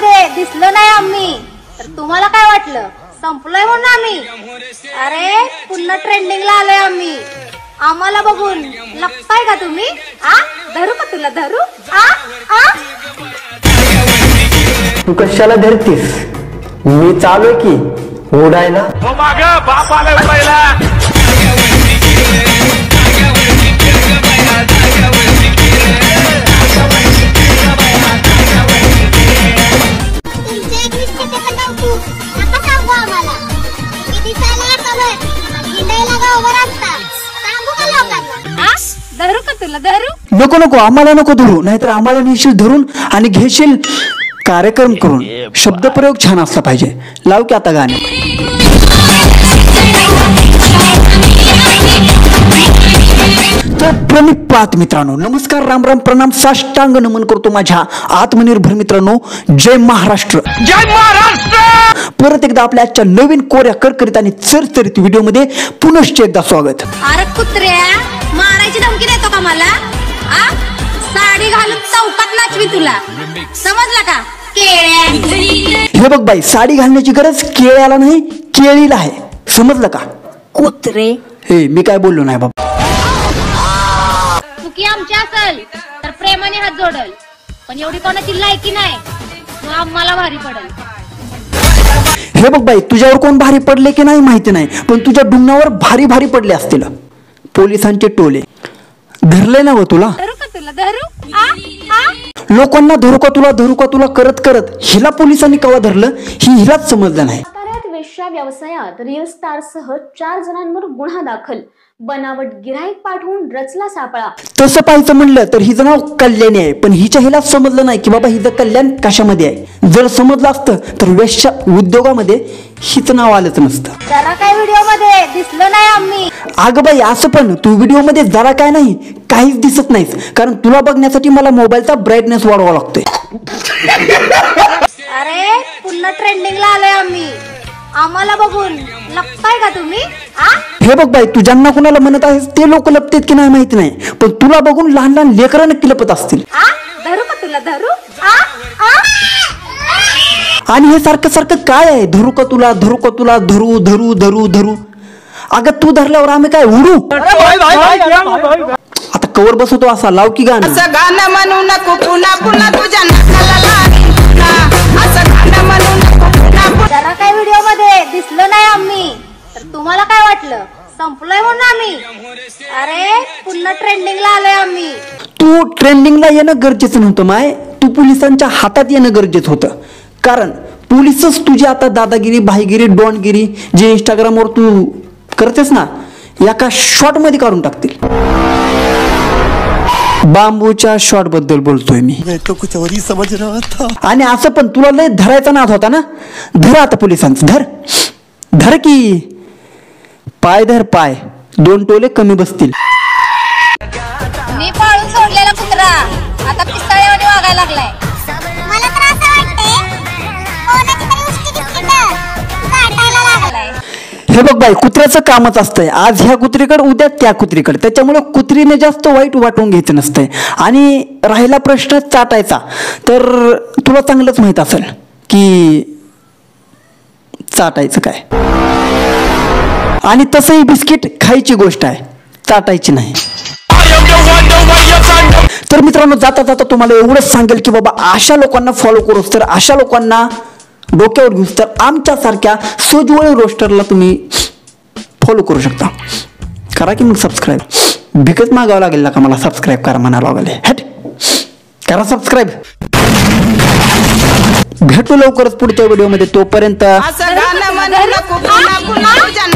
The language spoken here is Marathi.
मध्ये दिसलो नाही आम्ही तर तुम्हाला काय वाटलं संपलोय म्हणून आम्ही? अरे पुन्हा ट्रेंडिंगला आलोय आम्ही. आम्हाला बघून लपताय का तुम्ही? धरू का तुला धरू? तू कशाला धरतीस? मी चालू की ओढायला. बाप आला उडायला. धरू का तुला धरू? नको नको आम्हाला नको धरू, नाहीतर आम्हाला नेशील धरून आणि घेशील कार्यक्रम करून. शब्दप्रयोग छान असला पाहिजे. लाव की आता गाणे. तर प्रणिपात मित्रांनो, नमस्कार, राम राम, प्रणाम, साष्टांग नमन करतो माझ्या आत्मनिर्भर मित्रांनो. जय महाराष्ट्र, जय महाराष्ट्र. परत एकदा आपल्या आजच्या नवीन कोऱ्या करकरीत आणि चरचरीत व्हिडिओ मध्ये पुनश्च एकदा स्वागत. अरे कुत्र्या, मारायची धमकी देतो का मला? साडी घालून चौकात नाचवी तुला, समजलं का? हे बघ बाई, साडी घालण्याची गरज केळ्याला नाही केळीला आहे, समजलं का? कुत्रे. हे मी काय बोललो नाही बाबा. चुकी आमची असेल तर प्रेमाने हात जोडल, पण एवढी कोणाची लायकी नाही, मग आम्हाला भारी पडल. हे बघ बाई, तुझ्यावर कोण भारी पडले की नाही माहिती नाही, पण तुझ्या डुंगणावर भारी भारी पडले असतील पोलिसांचे टोले. धरले ना व तुला? धरू का तुला धरू? लोकांना धरू का तुला धरू का तुला करत करत हिला पोलिसांनी कवा धरलं ही हिलाच समजलं नाही. वेश्या व्यवसायात रील स्टारसह 4 जणांवर गुन्हा दाखल. बनावट गिराईक पाठवून रचला सापळा. तसं पाहायचं म्हणलं तर हिचं नाव कल्याणी आहे, पण हिच्या हिला समजलं नाही की बाबा हिचं कल्याण कशामध्ये आहे. जर समजलं असतं तर वेश्या उद्योगामध्ये हिचं नाव आलंच नसतं. जरा काय व्हिडिओ मध्ये दिसलो नाही आम्ही. अगं बाई, असं पण तू व्हिडिओ मध्ये जरा काय नाही काहीच दिसत नाहीस, कारण तुला बघण्यासाठी मला मोबाईलचा ब्राईटनेस वाढवावा लागतोय. अरे पुन्हा ट्रेंडिंगला आलोय आम्ही. आम्हाला बघून लपताय का तुम्ही? हे बघ बाई, तू ज्यांना कुणाला म्हणत आहेस ते लोक लपतेत की नाही माहिती नाही, पण तुला बघून लहान लहान लेकरं नक्की लपत असतील. धरू का तुला धरू? आणि हे सारखं सारखं काय आहे? धरू का तुला धरू का तुला धरू धरू धरू धरू. अगं तू धरल्यावर आम्ही काय उडू? आता कवर बसवतो असा. लाव की गाणं. असं गाणं म्हणू नको पुन्हा पुन्हा तुझ्या नाकाला असं गाणं म्हणू नको पुन्हा. जरा काय व्हिडिओ मध्ये दिसलो नाही आम्ही तर तुम्हाला काय वाटलं संपलोय म्हणून आम्ही? अरे पुन्हा ट्रेंडिंगला आलोय आम्ही. तू ट्रेंडिंगला येणं गरजेचं नव्हतं माय, तू पोलिसांच्या हातात येणं गरजेचं होतं. कारण पोलिसच तुझी आता दादागिरी, भाईगिरी, डॉनगिरी जे इंस्टाग्रामवर तू करतेस ना, एका शॉर्ट मध्ये काढून टाकतील. बांबूच्या शॉट बद्दल बोलतोय मी. आणि असं पण तुला लय धरायचा नाद होता ना, धर आता पोलिसांचं. धर धर की पाय धर, पाय 2 टोले कमी बसतील. मी पाळून सोडलेला कुत्रा आता पिस्तळेवाणी वागायला लागलाय. मला तर असं वाटतंय कोणाची तरी उष्टी बिस्किटं काढायला लागलाय. हे बघ बाई, कुत्र्याचं कामच असतंय आज ह्या कुत्रीकडे उद्या त्या कुत्रीकडे, त्याच्यामुळे कुत्रीने जास्त वाईट वाटून घ्यायचं नसतंय. आणि राहिला प्रश्न चाटायचा, तर तुला चांगलंच माहित असेल की चाटायचं काय. आणि तसंही बिस्किट खायची गोष्ट आहे, चाटायची नाही. तर मित्रांनो, जाता जाता तुम्हाला एवढंच सांगेल की बाबा अशा लोकांना फॉलो करूस तर, अशा लोकांना डोक्यावर घेऊस तर आमच्यासारख्या सोजवळ रोस्टरला तुम्ही फॉलो करू शकता. करा की मग सबस्क्राईब. भिकत मागावं लागेल का मला सबस्क्राईब करा म्हणावं लागेल. हट करा सबस्क्राईब. भेटू लवकरच पुढच्या व्हिडिओमध्ये. तोपर्यंत असं गाणं म्हणू नको पुन्हा पुन्हा तुझ्या